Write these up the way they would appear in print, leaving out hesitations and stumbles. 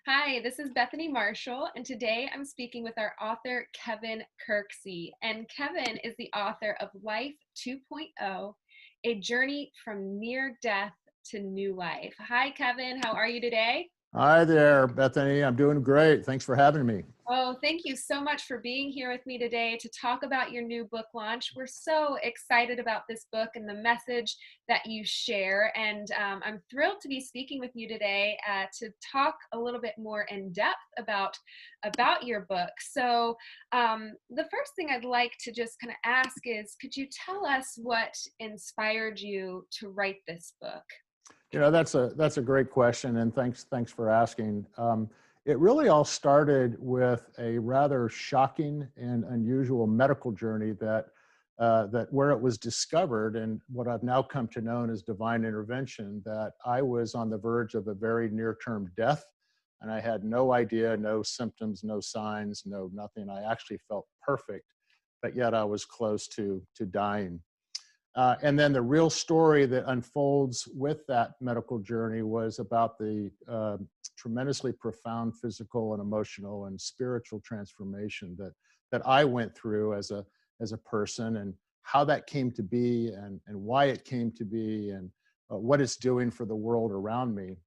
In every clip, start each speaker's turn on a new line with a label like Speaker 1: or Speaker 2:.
Speaker 1: Hi, this is Bethany Marshall, and today I'm speaking with our author, Kevin Kirksey. And Kevin is the author of Life 2.0, A Journey from Near Death to New Life. Hi, Kevin. How are you today?
Speaker 2: Hi there, Bethany. I'm doing great. Thanks for having me.
Speaker 1: Oh, thank you so much for being here with me today to talk about your new book launch. We're so excited about this book and the message that you share. And I'm thrilled to be speaking with you today to talk a little bit more in depth about your book. So the first thing I'd like to just kind of ask is, could you tell us what inspired you to write this book?
Speaker 2: That's a great question, and thanks for asking. It really all started with a rather shocking and unusual medical journey that where it was discovered, and what I've now come to know as divine intervention, that I was on the verge of a very near-term death, and I had no idea, no symptoms, no signs, no nothing. I actually felt perfect, but yet I was close to dying. And then the real story that unfolds with that medical journey was about the tremendously profound physical and emotional and spiritual transformation that I went through as a person, and how that came to be, and why it came to be, and what it's doing for the world around me.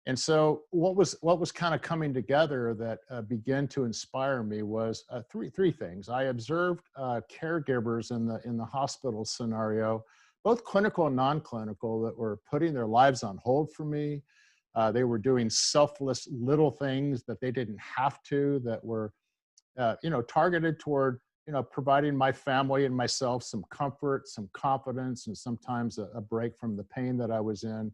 Speaker 2: And so what was kind of coming together that began to inspire me was three things. I observed caregivers in the hospital scenario, both clinical and non-clinical, that were putting their lives on hold for me. They were doing selfless little things that they didn't have to, that were targeted toward providing my family and myself some comfort, some confidence, and sometimes a break from the pain that I was in.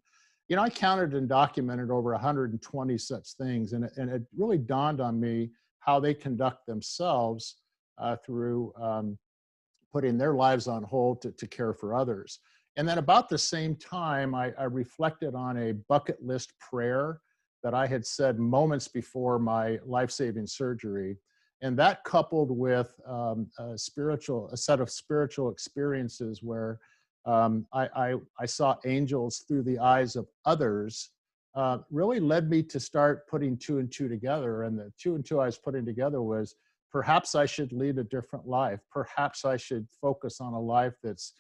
Speaker 2: I counted and documented over 120 such things, and it really dawned on me how they conduct themselves through putting their lives on hold to care for others. And then about the same time, I reflected on a bucket list prayer that I had said moments before my life-saving surgery. And that, coupled with a set of spiritual experiences where I saw angels through the eyes of others, really led me to start putting two and two together. And the two and two I was putting together was, perhaps I should lead a different life. Perhaps I should focus on a life that's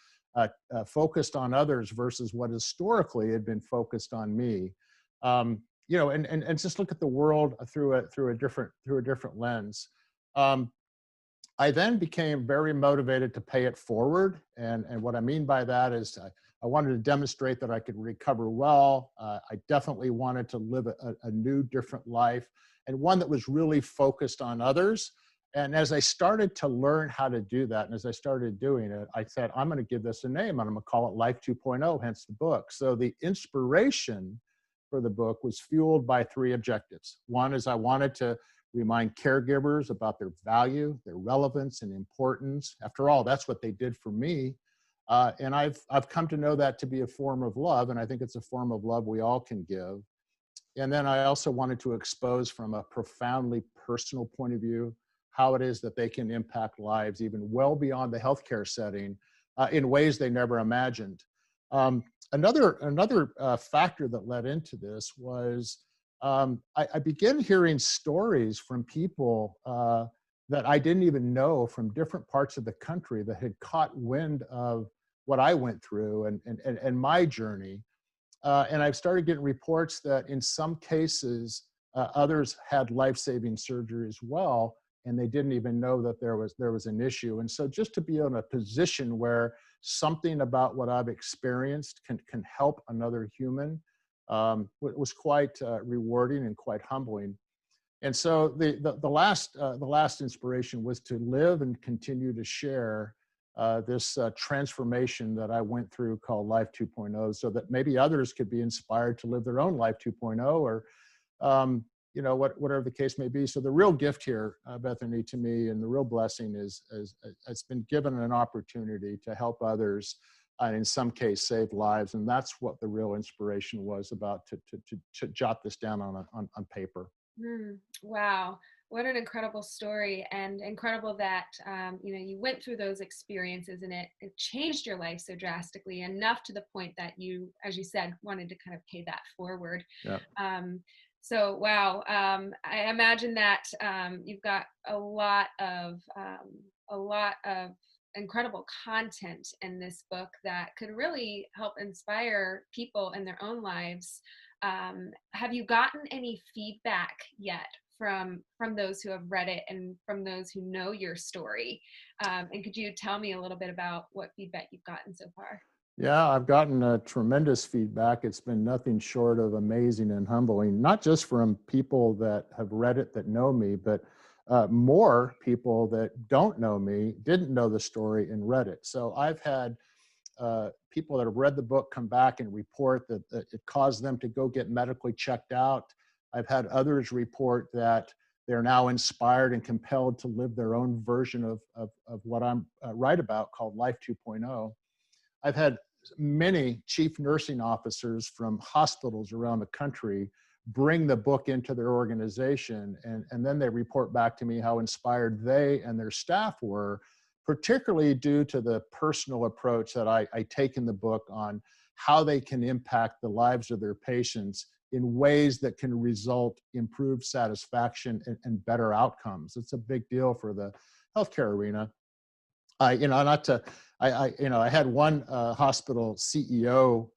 Speaker 2: focused on others versus what historically had been focused on me. And just look at the world through a different lens. Um, I then became very motivated to pay it forward. And what I mean by that is I wanted to demonstrate that I could recover well. I definitely wanted to live a new, different life, and one that was really focused on others. And as I started to learn how to do that, and as I started doing it, I said, I'm going to give this a name, and I'm going to call it Life 2.0, hence the book. So the inspiration for the book was fueled by three objectives. One is I wanted to remind caregivers about their value, their relevance, and importance. After all, that's what they did for me. And I've come to know that to be a form of love, and I think it's a form of love we all can give. And then I also wanted to expose, from a profoundly personal point of view, how it is that they can impact lives even well beyond the healthcare setting in ways they never imagined. Another factor that led into this was I began hearing stories from people that I didn't even know, from different parts of the country, that had caught wind of what I went through and my journey. And I've started getting reports that in some cases, others had life-saving surgery as well, and they didn't even know that there was an issue. And so just to be in a position where something about what I've experienced can help another human was quite rewarding and quite humbling. And so the last inspiration was to live and continue to share this transformation that I went through, called Life 2.0, so that maybe others could be inspired to live their own Life 2.0, or whatever the case may be. So the real gift here, Bethany, to me, and the real blessing is it's been given an opportunity to help others, and in some case save lives. And that's what the real inspiration was about, to jot this down on paper.
Speaker 1: Wow, what an incredible story, and incredible that you went through those experiences, and it changed your life so drastically, enough to the point that you, as you said, wanted to kind of pay that forward.
Speaker 2: Yeah.
Speaker 1: Um, So, wow, I imagine that you've got a lot of incredible content in this book that could really help inspire people in their own lives. Have you gotten any feedback yet from those who have read it and from those who know your story? And could you tell me a little bit about what feedback you've gotten so far?
Speaker 2: Yeah, I've gotten tremendous feedback. It's been nothing short of amazing and humbling, not just from people that have read it that know me, but more people that don't know me, didn't know the story and read it. So I've had people that have read the book come back and report that it caused them to go get medically checked out. I've had others report that they're now inspired and compelled to live their own version of what I'm write about, called Life 2.0. I've had many chief nursing officers from hospitals around the country bring the book into their organization, and then they report back to me how inspired they and their staff were, particularly due to the personal approach that I take in the book on how they can impact the lives of their patients in ways that can result improved satisfaction and better outcomes. It's a big deal for the healthcare arena. Not to, I had one hospital CEO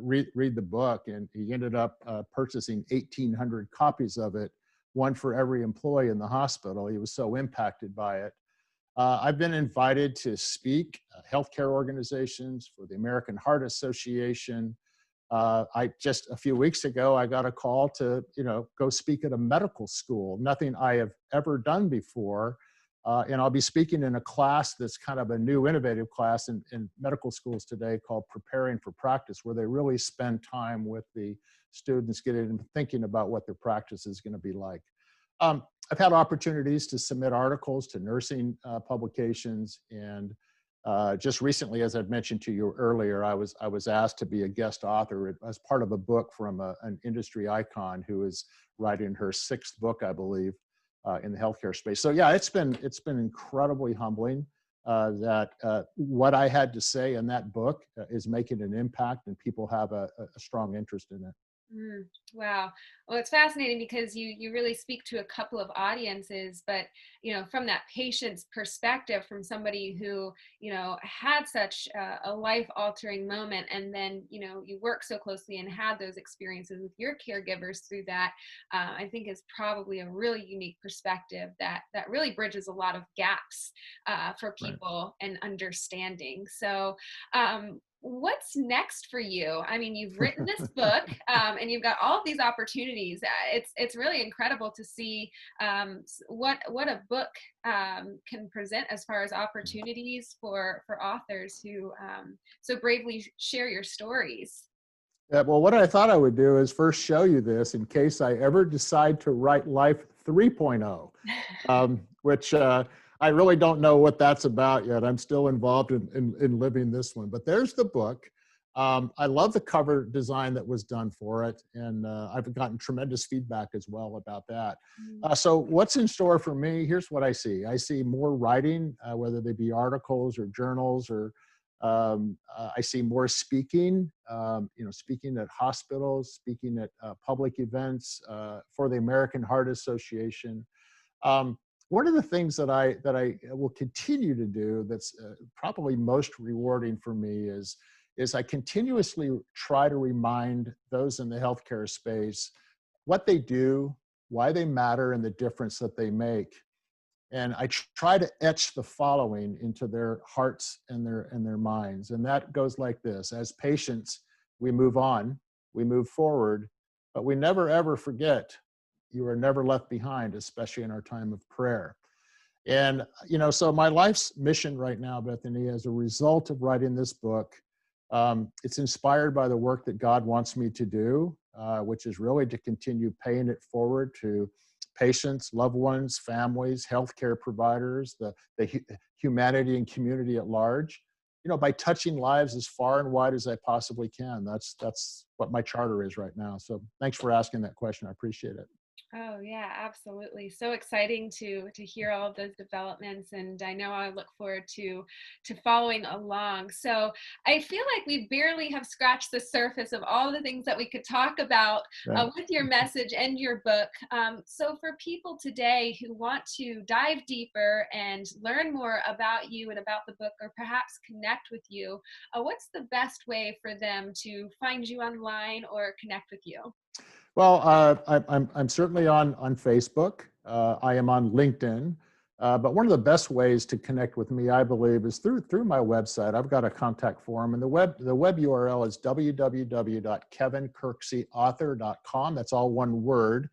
Speaker 2: read the book, and he ended up purchasing 1,800 copies of it, one for every employee in the hospital. He was so impacted by it. I've been invited to speak healthcare organizations for the American Heart Association. I just a few weeks ago, I got a call to, go speak at a medical school, nothing I have ever done before. And I'll be speaking in a class that's kind of a new innovative class in medical schools today called Preparing for Practice, where they really spend time with the students getting them thinking about what their practice is going to be like. I've had opportunities to submit articles to nursing publications, and just recently, as I've mentioned to you earlier, I was asked to be a guest author as part of a book from an industry icon who is writing her 6th book, I believe, in the healthcare space. So yeah, it's been incredibly humbling that what I had to say in that book is making an impact, and people have a strong interest in it.
Speaker 1: Mm, wow. Well, it's fascinating because you really speak to a couple of audiences, but from that patient's perspective, from somebody who had such a life-altering moment, and then you work so closely and had those experiences with your caregivers through that, I think is probably a really unique perspective that really bridges a lot of gaps for
Speaker 2: Right.
Speaker 1: people and understanding. So, what's next for you? I mean, you've written this book, and you've got all of these opportunities. It's really incredible to see what a book can present as far as opportunities for authors who so bravely share your stories.
Speaker 2: Yeah, well, what I thought I would do is first show you this in case I ever decide to write Life 3.0, which I really don't know what that's about yet. I'm still involved in living this one. But there's the book. I love the cover design that was done for it, and I've gotten tremendous feedback as well about that.
Speaker 1: Mm.
Speaker 2: So what's in store for me? Here's what I see. I see more writing, whether they be articles or journals or I see more speaking, speaking at hospitals, speaking at public events for the American Heart Association. One of the things that I will continue to do that's probably most rewarding for me is I continuously try to remind those in the healthcare space what they do, why they matter, and the difference that they make. And I try to etch the following into their hearts and their minds. And that goes like this: as patients, we move on, we move forward, but we never ever forget you are never left behind, especially in our time of prayer. And so my life's mission right now, Bethany, as a result of writing this book, it's inspired by the work that God wants me to do, which is really to continue paying it forward to patients, loved ones, families, healthcare providers, the humanity and community at large, by touching lives as far and wide as I possibly can. That's what my charter is right now. So thanks for asking that question. I appreciate it.
Speaker 1: Oh yeah, absolutely. So exciting to hear all of those developments, and I know I look forward to following along. So I feel like we barely have scratched the surface of all the things that we could talk about
Speaker 2: Right.
Speaker 1: with your message and your book. So for people today who want to dive deeper and learn more about you and about the book, or perhaps connect with you, what's the best way for them to find you online or connect with you?
Speaker 2: Well, I'm certainly on Facebook. I am on LinkedIn. But one of the best ways to connect with me, I believe, is through my website. I've got a contact form, and the web URL is www.kevinkirkseyauthor.com. That's all one word,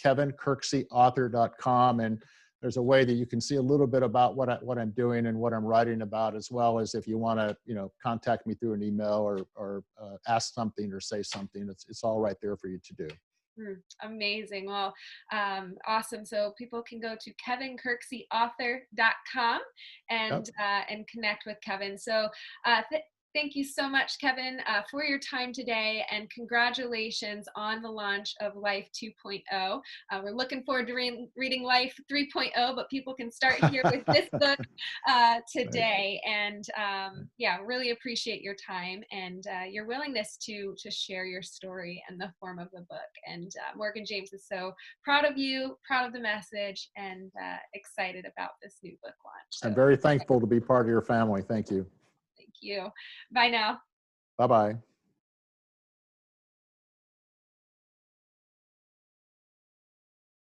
Speaker 2: kevinkirkseyauthor.com. And there's a way that you can see a little bit about what I'm doing and what I'm writing about, as well as if you want to, contact me through an email or ask something or say something. It's all right there for you to do.
Speaker 1: Amazing. Well, awesome. So people can go to kevinkirkseyauthor.com
Speaker 2: Yep.
Speaker 1: and connect with Kevin. So thank you so much, Kevin, for your time today, and congratulations on the launch of Life 2.0. We're looking forward to reading Life 3.0, but people can start here with this book
Speaker 2: Right.
Speaker 1: today. And yeah, really appreciate your time and your willingness to share your story in the form of the book. And Morgan James is so proud of you, proud of the message, and excited about this new book launch. So
Speaker 2: I'm very thankful to be part of your family. Thank you.
Speaker 1: thank you. Bye now.
Speaker 2: Bye bye.